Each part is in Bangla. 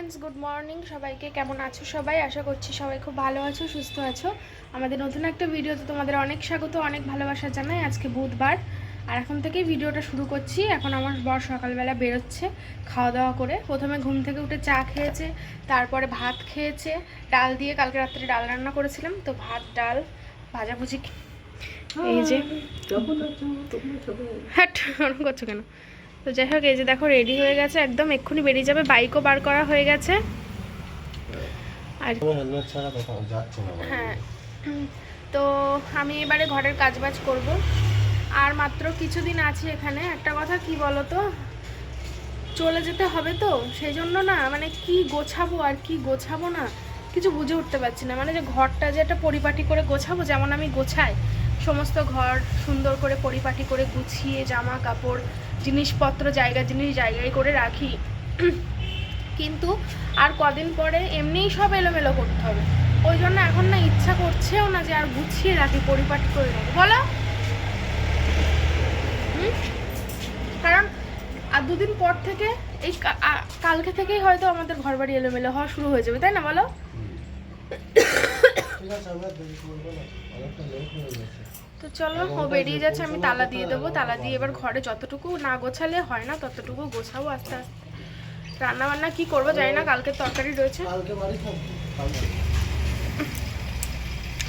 ফ্রেন্ডস, গুড মর্নিং সবাইকে। কেমন আছো সবাই? আশা করছি সবাই খুব ভালো আছো, সুস্থ আছো। আমাদের নতুন একটা ভিডিওতে তোমাদের অনেক স্বাগত, অনেক ভালোবাসা জানাই। আজকে বুধবার আর এখন থেকেই ভিডিওটা শুরু করছি। এখন আমার বর সকালবেলা বেরোচ্ছে খাওয়া দাওয়া করে। প্রথমে ঘুম থেকে উঠে চা খেয়েছে, তারপরে ভাত খেয়েছে ডাল দিয়ে। কালকে রাত্রে ডাল রান্না করেছিলাম, তো ভাত ডাল ভাজাভুজি। এই যে হ্যাট ওরকম করছো কেন? তো যাই হোক, এই যে দেখো রেডি হয়ে গেছে একদম, এক্ষুনি বেরিয়ে যাবে। বাইকও বার করা হয়ে গেছে। আর হ্যাঁ, তো আমি এবারে ঘরের কাজবাজ করব। আর মাত্র কিছুদিন আছে এখানে। একটা কথা কি বলো তো, চলে যেতে হবে তো, সেই জন্য না মানে কি গোছাবো আর কি গোছাবো না কিছু বুঝে উঠতে পারছি না। মানে যে ঘরটা যে একটা পরিপাটি করে গোছাবো, যেমন আমি গোছাই সমস্ত ঘর সুন্দর করে পরিপাটি করে গুছিয়ে জামা কাপড় জিনিসপত্র জিনিস জায়গায় করে রাখি, কিন্তু আর কদিন পরে এমনিই সব এলোমেলো করতে হবে। ওই জন্য এখন না ইচ্ছা করছেও না যে আর গুছিয়ে রাখি, পরিপাটি করে রাখি, বলো। কারণ আর দুদিন পর থেকে এই কালকে থেকেই হয়তো আমাদের ঘর বাড়ি এলোমেলো হওয়া শুরু হয়ে যাবে, তাই না বলো? তো চলো, ও বেরিয়ে যাচ্ছে, আমি তালা দিয়ে দেবো। তালা দিয়ে এবার ঘরে যতটুকু না গোছালে হয় না ততটুকু গোছাবো আস্তে আস্তে। রান্না বান্না কি করবো জানি না, কালকে তরকারি রয়েছে।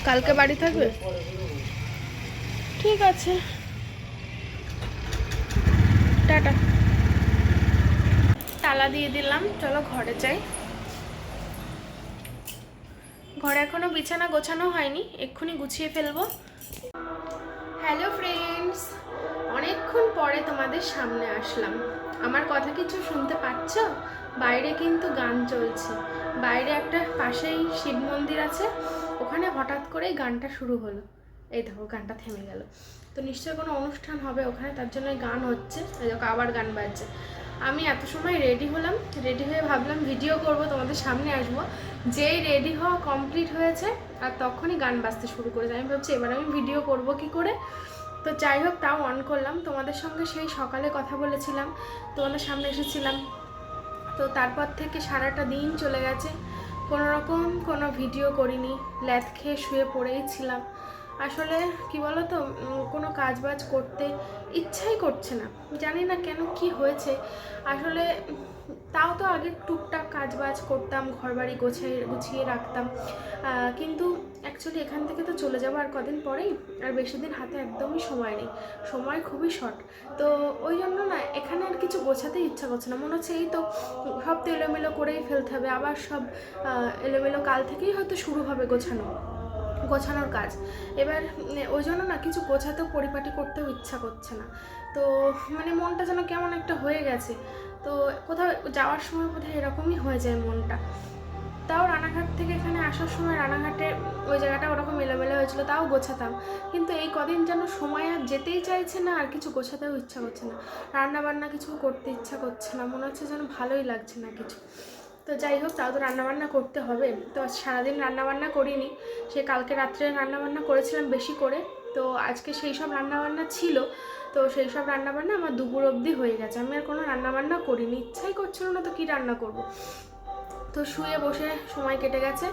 কালকে বাড়ি থাকবে, ঠিক আছে, টাটা। তালা দিয়ে দিলাম, চলো ঘরে যাই। ঘরে এখনো বিছানা গোছানো হয়নি, এক্ষুনি গুছিয়ে ফেলবো। হ্যালো ফ্রেন্ডস, অনেকক্ষণ পরে তোমাদের সামনে আসলাম। আমার কথা কিছু শুনতে পাচ্ছ? বাইরে কিন্তু গান চলছে। বাইরে একটা পাশেই শিব মন্দির আছে, ওখানে হঠাৎ করেই গানটা শুরু হলো। এই দেখো গানটা থেমে গেল। তো নিশ্চয়ই কোনো অনুষ্ঠান হবে ওখানে, তার জন্য গান হচ্ছে। এই দেখো আবার গান বাজছে। আমি এত সময় রেডি হলাম, রেডি হয়ে ভাবলাম ভিডিও করব, তোমাদের সামনে আসবো। যেই রেডি হওয়া কমপ্লিট হয়েছে আর তখনই গান বাজতে শুরু করেছে। আমি ভাবছি এবার আমি ভিডিও করব কি করে। তো যাই হোক, তাও অন করলাম। তোমাদের সঙ্গে সেই সকালে কথা বলেছিলাম, তোমাদের সামনে এসেছিলাম। তো তারপর থেকে সারাটা দিন চলে গেছে, কোনো রকম কোনো ভিডিও করিনি, ল্যাদ খেয়ে শুয়ে পড়েই ছিলাম। আসলে কি বলো তো, কোনো কাজবাজ করতে ইচ্ছাই করছে না, জানি না কেন কি হয়েছে আসলে। তাও তো আগে টুকটাক কাজবাজ করতাম, ঘরবাড়ি গুছিয়ে রাখতাম, কিন্তু অ্যাকচুয়ালি এখান থেকে তো চলে যাবো আর কদিন পরেই। আর বেশি দিন হাতে একদমই সময় নেই, সময় খুবই শর্ট। তো ওই জন্য না এখানে আর কিছু গোছাতেই ইচ্ছা করছে না। মনে হচ্ছে এই তো সব তো এলোমেলো করেই ফেলতে হবে, আবার সব এলোমেলো কাল থেকেই হয়তো শুরু হবে গোছানোর কাজ। এবার ওই জন্য না কিছু গোছাতেও পরিপাটি করতেও ইচ্ছা করছে না। তো মানে মনটা যেন কেমন একটা হয়ে গেছে। তো কোথাও যাওয়ার সময় বোধহয় এরকমই হয়ে যায় মনটা। তাও রানাঘাট থেকে এখানে আসার সময় রানাঘাটে ওই জায়গাটা ওরকম এলোমেলো হয়েছিল, তাও গোছাতাম। কিন্তু এই কদিন যেন সময় আর যেতেই চাইছে না, আর কিছু গোছাতেও ইচ্ছা করছে না, রান্না বান্না কিছু করতে ইচ্ছা করছে না, মনে হচ্ছে যেন ভালোই লাগছে না কিছু। তো যাই হোক, তাও তো রান্নাবান্না করতে হবে। তো সারাদিন রান্নাবান্না করিনি, সে কালকে রাত্রে রান্নাবান্না করেছিলাম বেশি করে। তো আজকে সেই সব রান্নাবান্না ছিল, তো সেই সব রান্নাবান্না আমার দুপুর অবধি হয়ে গেছে। আমি আর কোনো রান্নাবান্না করিনি, ইচ্ছাই করছিল না, তো কী রান্না করব। তো শুয়ে বসে সময় কেটে গেছে।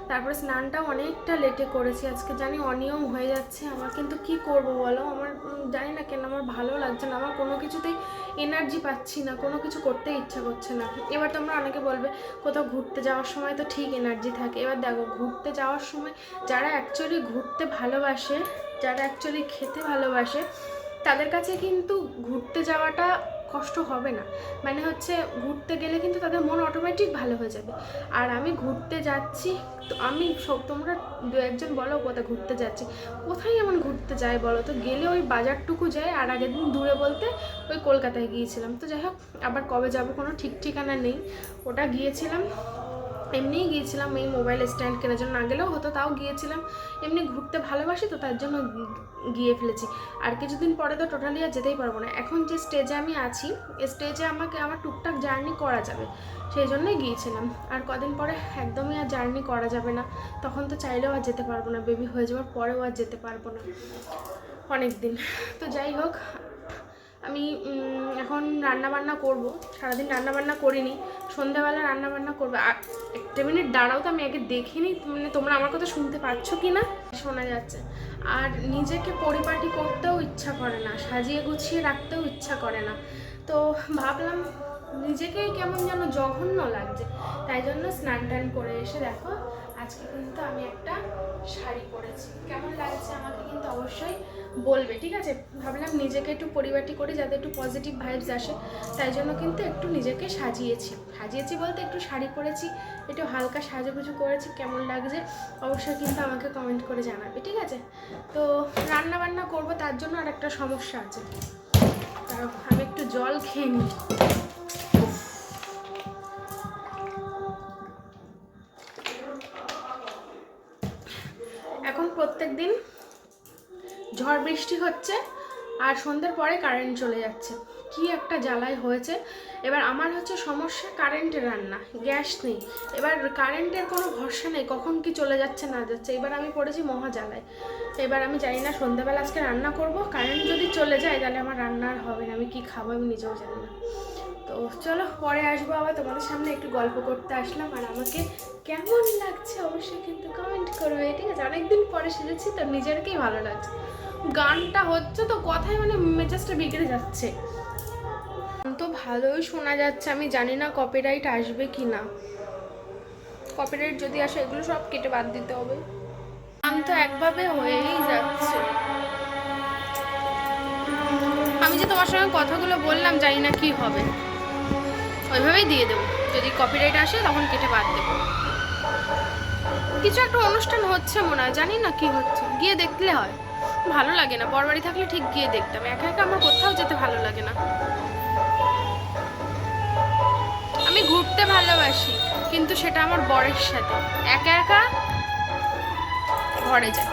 তারপরে স্নানটাও অনেকটা লেটে করেছি আজকে, জানি অনিয়ম হয়ে যাচ্ছে আমার, কিন্তু কি করব বলো। আমার জানি না কেন আমার ভালো লাগছে না, আমার কোনো কিছুতেই এনার্জি পাচ্ছি না, কোনো কিছু করতে ইচ্ছা করছে না। এবার তোমরা অনেকে বলবে কোথাও ঘুরতে যাওয়ার সময় তো ঠিক এনার্জি থাকে। এবার দেখো, ঘুরতে যাওয়ার সময় যারা অ্যাকচুয়ালি ঘুরতে ভালোবাসে, যারা অ্যাকচুয়ালি খেতে ভালোবাসে, তাদের কাছে কিন্তু ঘুরতে যাওয়াটা কষ্ট হবে না। মানে হচ্ছে ঘুরতে গেলে কিন্তু তাদের মন অটোমেটিক ভালো হয়ে যাবে। আর আমি ঘুরতে যাচ্ছি, তো আমি সব, তোমরা দু একজন বলো কোথায় ঘুরতে যাচ্ছি, কোথায় এমন ঘুরতে যায় বলো তো? গেলে ওই বাজারটুকু যায়, আর আগের দিন দূরে বলতে ওই কলকাতায় গিয়েছিলাম। তো যাই হোক, আবার কবে যাবো কোনো ঠিক ঠিকানা নেই। ওটা গিয়েছিলাম এমনিই গিয়েছিলাম, এই মোবাইল স্ট্যান্ড কেনার জন্য, না গেলেও হতো, তাও গিয়েছিলাম। এমনি ঘুরতে ভালোবাসি তো তার জন্য গিয়ে ফেলেছি। আর কিছুদিন পরে তো টোটালি আর যেতেই পারবো না। এখন যে স্টেজে আমি আছি, স্টেজে আমার টুকটাক জার্নি করা যাবে, সেই জন্যই গিয়েছিলাম। আর কদিন পরে একদমই আর জার্নি করা যাবে না, তখন তো চাইলেও আর যেতে পারবো না, বেবি হয়ে যাওয়ার পরেও আর যেতে পারবো না অনেক দিন। তো যাই হোক, আমি এখন রান্নাবান্না করব, সারাদিন রান্নাবান্না করিনি, সন্ধ্যাবেলা রান্নাবান্না করবো। আর একটা মিনিট দাঁড়াও তো, আমি আগে দেখিনি মানে তোমরা আমার কথা শুনতে পাচ্ছ কি না। শোনা যাচ্ছে। আর নিজেকে পরিপাটি করতেও ইচ্ছা করে না, সাজিয়ে গুছিয়ে রাখতেও ইচ্ছা করে না। তো ভাবলাম নিজেকেই কেমন যেন জঘন্য লাগছে, তাই জন্য স্নান টান করে এসে দেখো আজকে কিন্তু আমি একটা শাড়ি পরেছি। কেমন লাগছে আমাকে কিন্তু অবশ্যই বলবে, ঠিক আছে? ভাবলাম নিজেকে একটু পরিপাটি করি যাতে একটু পজিটিভ ভাইবস আসে, তাই জন্য কিন্তু একটু নিজেকে সাজিয়েছি বলতে একটু শাড়ি পরেছি, একটু হালকা সাজুগুজু করেছি। কেমন লাগছে অবশ্যই কিন্তু আমাকে কমেন্ট করে জানাবে, ঠিক আছে? তো রান্না বান্না করবো, তার জন্য আর একটা সমস্যা আছে, কারণ আমি একটু জল খেয়ে নিই। এখন প্রত্যেক দিন ঝড় বৃষ্টি হচ্ছে আর সন্ধ্যের পরে কারেন্ট চলে যাচ্ছে, কি একটা জ্বালাই হয়েছে। এবার আমার হচ্ছে সমস্যা কারেন্টের রান্না, গ্যাস নেই, এবার কারেন্টের কোনো ভরসা নেই, কখন কি চলে যাচ্ছে না যাচ্ছে। এবার আমি পড়েছি মহা জ্বালায়। এবার আমি জানি না সন্ধ্যাবেলা আজকে রান্না করব, কারেন্ট যদি চলে যায় তাহলে আমার রান্না আর হবে না, আমি কি খাবো আমি নিজেও জানি না। তো চলো পরে আসবো আবার তোমাদের সামনে, একটু গল্প করতে আসলাম। আর আমাকে কেমন লাগছে অবশ্যই কিন্তু কমেন্ট করবে, ঠিক আছে? অনেকদিন পরে সেজেছি তো নিজেরকেই ভালো লাগছে। গানটা হচ্ছে তো কথায় মানে মেজাজটা বিগড়ে যাচ্ছে। তো ভালোই শোনা যাচ্ছে, আমি জানি না কপিরাইট আসবে কি না। কপিরাইট যদি আসে এগুলো সব কেটে বাদ দিতে হবে। গান তো একভাবে হয়েই যাচ্ছে। আমি যে তোমার সঙ্গে কথাগুলো বললাম জানি না কি হবে, ওইভাবেই দিয়ে দেবো। যদি কপিরাইট আসে তখন কেটে বাদ দেবো। কিছু একটা অনুষ্ঠান হচ্ছে মনে হয়, জানি না কি হচ্ছে, গিয়ে দেখলে হয়। ভালো লাগে না, পরবাড়ি থাকলে ঠিক গিয়ে দেখতাম, একা একা আমার কোথাও যেতে ভালো লাগে না। আমি ঘুরতে ভালোবাসি, কিন্তু সেটা আমার বরের সাথে, একা একা ঘরে যাই।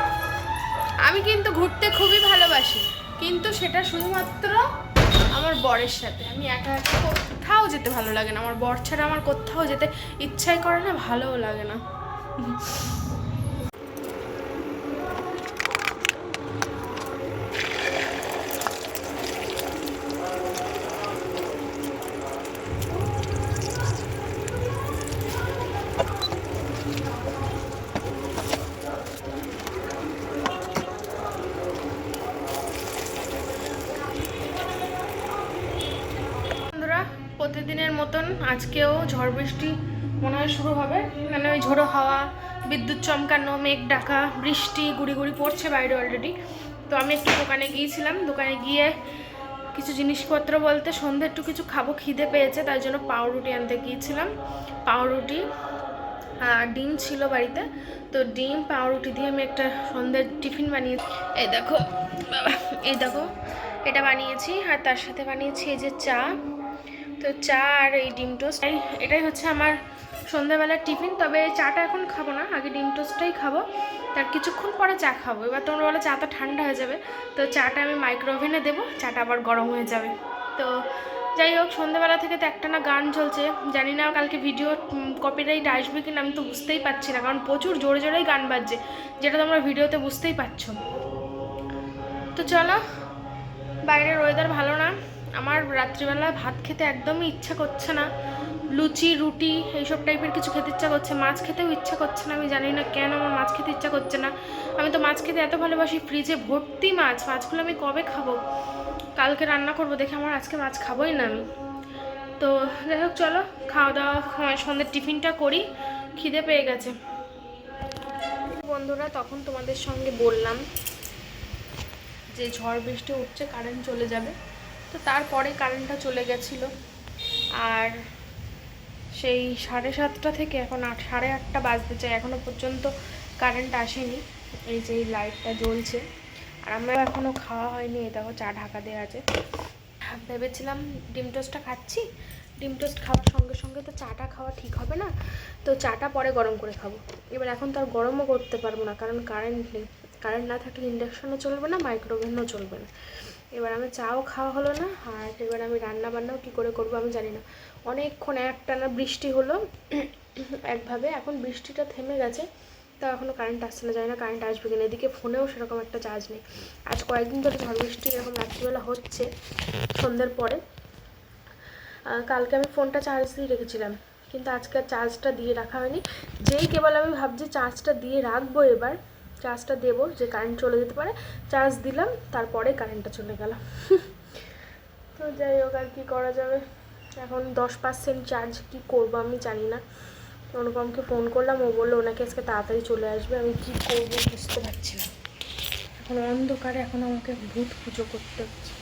আমি কিন্তু ঘুরতে খুবই ভালোবাসি, কিন্তু সেটা শুধুমাত্র আমার বরের সাথে। আমি একা একা কোথাও যেতে ভালো লাগে না, আমার বর ছাড়া আমার কোথাও যেতে ইচ্ছাই করে না, ভালোও লাগে না। প্রতিদিনের মতন আজকেও ঝড় বৃষ্টি মনে হয় শুরু হবে, মানে ওই ঝোড়ো হাওয়া, বিদ্যুৎ চমকানো, মেঘ ডাকা, বৃষ্টি গুড়ি গুড়ি পড়ছে বাইরে অলরেডি। তো আমি একটু দোকানে গিয়েছিলাম, দোকানে গিয়ে কিছু জিনিসপত্র বলতে সন্ধ্যে একটু কিছু খাবো, খিদে পেয়েছে, তাই জন্য পাউরুটি আনতে গিয়েছিলাম। পাউরুটি ডিম ছিল বাড়িতে, তো ডিম পাউরুটি দিয়ে আমি একটা সন্ধ্যের টিফিন বানিয়েছি। এই দেখো বাবা, এই দেখো এটা বানিয়েছি, আর তার সাথে বানিয়েছি এই যে চা। তো চা আর এই ডিম টোস্ট, এটাই হচ্ছে আমার সন্ধ্যাবেলার টিফিন। তবে চাটা এখন খাবো না, আগে ডিম টোস্টটাই খাবো, তার কিছুক্ষণ পরে চা খাবো। এবার তোমরা বলো চা তো ঠান্ডা হয়ে যাবে, তো চাটা আমি মাইক্রো ওভেনে দেবো, চাটা আবার গরম হয়ে যাবে। তো যাই হোক, সন্ধ্যাবেলা থেকে তো একটানা গান চলছে, জানি না কালকে ভিডিও কপিরাইট আসবে কিনা, আমি তো বুঝতেই পারছি না, কারণ প্রচুর জোরে জোরেই গান বাজছে, যেটা তোমরা ভিডিওতে বুঝতেই পারছো। তো চলো, বাইরের ওয়েদার ভালো না, আমার রাত্রিবেলা ভাত খেতে একদমই ইচ্ছা করছে না, লুচি রুটি এইসব টাইপের কিছু খেতে ইচ্ছা করছে, মাছ খেতেও ইচ্ছা করছে না। আমি জানি না কেন আমার মাছ খেতে ইচ্ছা করছে না, আমি তো মাছ খেতে এত ভালোবাসি, ফ্রিজে ভর্তি মাছ, মাছগুলো আমি কবে খাবো, কালকে রান্না করবো দেখে, আমার আজকে মাছ খাবোই না আমি। তো যাই হোক চলো, খাওয়া দাওয়া সন্ধ্যের টিফিনটা করি, খিদে পেয়ে গেছে। বন্ধুরা, তখন তোমাদের সঙ্গে বললাম যে ঝড় বৃষ্টি উঠছে, কারেন্ট চলে যাবে, তো তারপরে কারেন্টটা চলে গেছিলো। আর সেই 7:30 থেকে এখন 8:30 বাজতে চাই, এখনও পর্যন্ত কারেন্ট আসেনি। এই যে এই লাইটটা জ্বলছে, আর আমার এখনও খাওয়া হয়নি। এই দেখো চা ঢাকা দেওয়া আছে, ভেবেছিলাম ডিম টোস্টটা খাচ্ছি, ডিম টোস্ট খাওয়ার সঙ্গে সঙ্গে তো চাটা খাওয়া ঠিক হবে না, তো চাটা পরে গরম করে খাবো। এবার এখন তো আর গরমও করতে পারবো না, কারণ কারেন্ট নেই, কারেন্ট না থাকলে ইন্ডাকশনও চলবে না, মাইক্রোওভেনও চলবে না। এবার আমি চাও খাওয়া হলো না, আর এবার আমি রান্না বান্নাও কী করে করবো আমি জানি না। অনেকক্ষণ একটানা বৃষ্টি হলো একভাবে, এখন বৃষ্টিটা থেমে গেছে, তা এখনও কারেন্ট আসছে না, জানি না কারেন্ট আসবে কিনা। এদিকে ফোনেও সেরকম একটা চার্জ নেই। আজ কয়েকদিন ধরে ঝড় বৃষ্টি এরকম রাত্রিবেলা হচ্ছে সন্ধ্যের পরে। কালকে আমি ফোনটা চার্জ দিয়ে রেখেছিলাম, কিন্তু আজকে চার্জটা দিয়ে রাখা হয়নি। যেই কেবল আমি ভাবছি চার্জটা দিয়ে রাখবো, এবার চার্জটা দেবো যে কারেন্ট চলে যেতে পারে, চার্জ দিলাম, তারপরে কারেন্টটা চলে গেল। তো যাই হোক, আর কী করা যাবে। এখন 10% চার্জ, কী করবো আমি জানি না। অনুপমকে ফোন করলাম, ও বললো ওনাকে আজকে তাড়াতাড়ি চলে আসবে। আমি কী করবো বুঝতে পারছি না। এখন অন্ধকারে এখন আমাকে ভূত পুজো করতে হচ্ছে।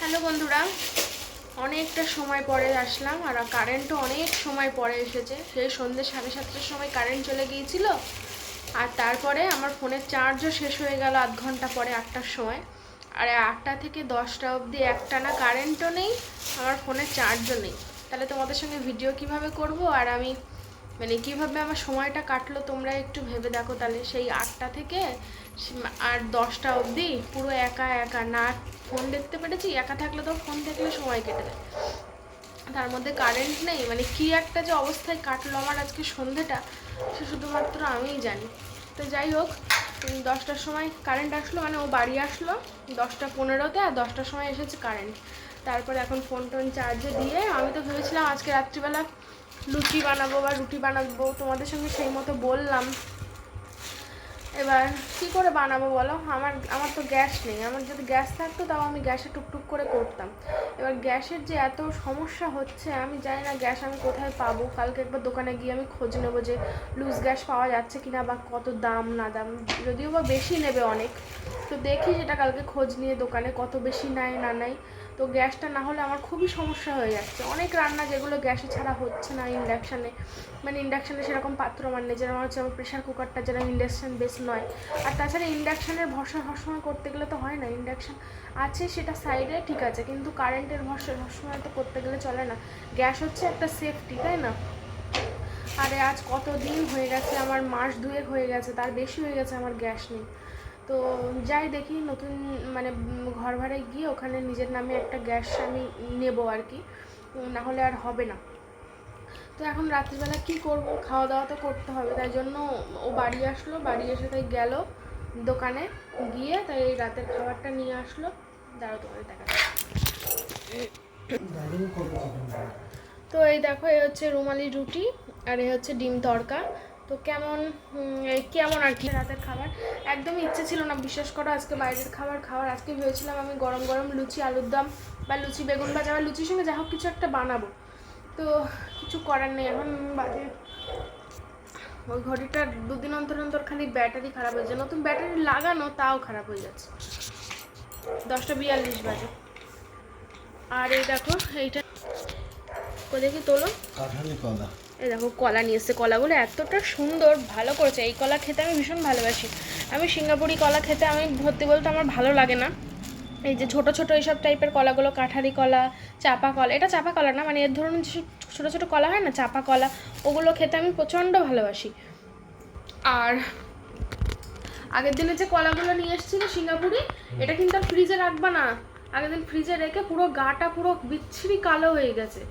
হ্যালো বন্ধুরা, অনেকটা সময় পরে আসলাম, আর কারেন্টও অনেক সময় পরে এসেছে। সেই সন্ধ্যে 7:30টার সময় কারেন্ট চলে গিয়েছিল, আর তারপরে আমার ফোনের চার্জও শেষ হয়ে গেল আধ ঘন্টা পরে 8টার সময়। আর 8টা থেকে 10টা অবধি একটানা কারেন্টও নেই, আমার ফোনের চার্জও নেই। তাহলে তোমাদের সঙ্গে ভিডিও কিভাবে করব, আর আমি মানে কীভাবে আমার সময়টা কাটলো তোমরা একটু ভেবে দেখো। তাহলে সেই 8টা থেকে আর 10টা অবধি পুরো একা একা, না ফোন দেখতে পেরেছি, একা থাকলে তো ফোন দেখলে সময় কেটে যায়, তার মধ্যে কারেন্ট নেই, মানে কি একটা যে অবস্থায় কাটলো আমার আজকে সন্ধ্যেটা, সে শুধুমাত্র আমিই জানি। তো যাই হোক, 10টার সময় কারেন্ট আসলো, মানে ও বাড়ি আসলো 10টা 15-তে, আর 10টার সময় এসেছে কারেন্ট। তারপরে এখন ফোন টোন চার্জে দিয়ে আমি তো ভেবেছিলাম আজকে রাত্রিবেলা লুচি বানাবো বা রুটি বানাবো, তোমাদের সঙ্গে সেই মতো বললাম। এবার কী করে বানাবো বলো, আমার তো গ্যাস নেই। আমার যদি গ্যাস থাকতো তাও আমি গ্যাসে টুকটুক করে করতাম। এবার গ্যাসের যে এত সমস্যা হচ্ছে, আমি জানি না গ্যাস আমি কোথায় পাবো। কালকে একবার দোকানে গিয়ে আমি খোঁজ নেবো যে লুজ গ্যাস পাওয়া যাচ্ছে কিনা, বা কত দাম না দাম, যদিও বা বেশি নেবে অনেক। তো দেখি সেটা কালকে খোঁজ নিয়ে দোকানে কত বেশি নেয় না নেয়। তো গ্যাসটা না হলে আমার খুবই সমস্যা হয়ে যাচ্ছে। অনেক রান্না যেগুলো গ্যাসে ছাড়া হচ্ছে না ইন্ডাকশানে, মানে ইন্ডাকশানে সেরকম পাত্র মানে যেরকম হচ্ছে আমার প্রেশার কুকারটা, যেরকম ইন্ডাকশান বেস নয়। আর তাছাড়া ইন্ডাকশানের ভরসা সবসময় করতে গেলে তো হয় না। ইন্ডাকশান আছে সেটা সাইডে ঠিক আছে, কিন্তু কারেন্টের ভরসা সবসময় তো করতে গেলে চলে না। গ্যাস হচ্ছে একটা সেফটি, তাই না? আরে আজ কত দিন হয়ে গেছে, আমার মাস 2 হয়ে গেছে, তার বেশি হয়ে গেছে আমার গ্যাস নেই। তো যাই দেখি নতুন মানে ঘর ভাড়ায় গিয়ে ওখানে নিজের নামে একটা গ্যাস আমি নেব আর কি, না হলে আর হবে না। তো এখন রাত্রিবেলা কি করব, খাওয়া দাওয়া তো করতে হবে, তাই জন্য ও বাড়ি আসলো, বাড়ি এসে তাই গেল দোকানে, গিয়ে তাই এই রাতের খাবারটা নিয়ে আসলো। দাঁড়াও তোমাদের দেখা। তো এই দেখো, এই হচ্ছে রুমালি রুটি, আর এই হচ্ছে ডিম তড়কা। তো কেমন কেমন আর কি রাতের খাবার। একদমই ইচ্ছে ছিল না বিশ্বাস করো আজকে বাইরের খাবার খাওয়ার। আজকে ভেবেছিলাম আমি গরম গরম লুচি আলুর দম বা লুচি বেগুন ভাজা বা লুচির সঙ্গে যা হোক কিছু একটা বানাবো। তো কিছু করার নেই। এখন বাজে, ওই ঘড়িটা 2 দিন অন্তর অন্তর খালি ব্যাটারি খারাপ হয়ে যায়, নতুন ব্যাটারি লাগানো তাও খারাপ হয়ে যাচ্ছে। 10টা 42 বাজে। আর এই দেখো এইটা দেখি তোলো, কলা। এই দেখো কলা নিয়ে এসছে, কলাগুলো এতটা সুন্দর, ভালো করেছে। এই কলা খেতে আমি ভীষণ ভালোবাসি। আমি সিঙ্গাপুরি কলা খেতে আমি ভর্তি বলতে আমার ভালো লাগে না। এই যে ছোটো ছোটো এইসব টাইপের কলাগুলো, কাঠারি কলা, চাপা কলা, এটা চাপা কলা না, মানে এর ধরনের যেসব ছোটো ছোটো কলা হয় না, চাপা কলা, ওগুলো খেতে আমি প্রচণ্ড ভালোবাসি। আর আগের দিনে যে কলাগুলো নিয়ে এসেছিল সিঙ্গাপুরি, এটা কিন্তু আর ফ্রিজে রাখবা না। আগের দিন ফ্রিজে রেখে পুরো গাটা পুরো বিচ্ছিরি কালো হয়ে গেছে।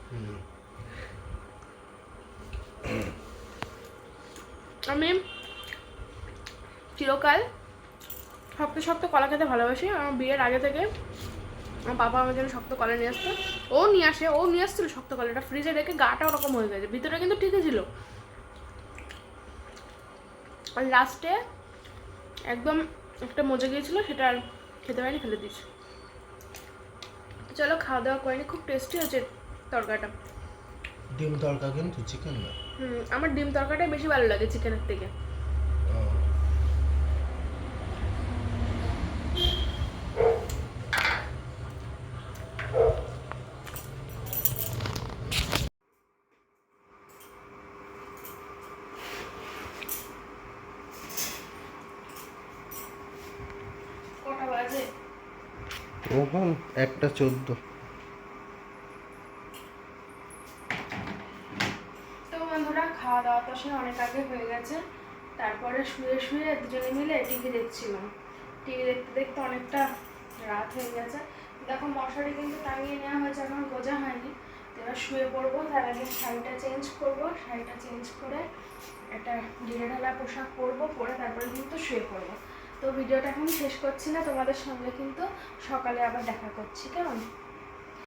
আমি চিরকাল শক্ত শক্ত কলা খেতে ভালোবাসি। আমার বিয়ের আগে থেকে আমার বাবা আমার জন্য শক্ত কলা নিয়ে আসতো, ও নিয়ে আসছিল শক্ত কলাটা, ফ্রিজে রেখে গাটা ওরকম হয়ে গেছে, ভিতরে কিন্তু ঠিকই ছিল। আর লাস্টে একদম একটা মজে গিয়েছিল, সেটা আর খেতে পারিনি, ফেলে দিয়েছি। চলো খাওয়া দাওয়া করিনি, খুব টেস্টি হচ্ছে তরকাটা। ডিম তরকা কিন্তু চিকেন না। আমার ডিম তরকাটাই বেশি ভালো লাগে চিকেনের থেকে। কটা বাজে? ওখান 1:14। তো বন্ধুরা, খাওয়া দাওয়া তো আসলে অনেক আগে হয়ে গেছে। তারপরে শুয়ে শুয়ে দুজনে মিলে টিভি দেখছিলাম। টিভি দেখতে দেখতে অনেকটা রাত হয়ে গেছে। দেখো মশারি কিন্তু টাঙিয়ে নেওয়া হয়েছে, এখন গোজা হয়নি। তো এবার শুয়ে পড়বো, তার আগে শাড়িটা চেঞ্জ করবো, শাড়িটা চেঞ্জ করে একটা ঢিলে ঢালা পোশাক পরবো, পরে তারপরে কিন্তু শুয়ে পড়বো। তো ভিডিওটা এখন শেষ করছি না, তোমাদের সঙ্গে কিন্তু সকালে আবার দেখা করছি, কেমন?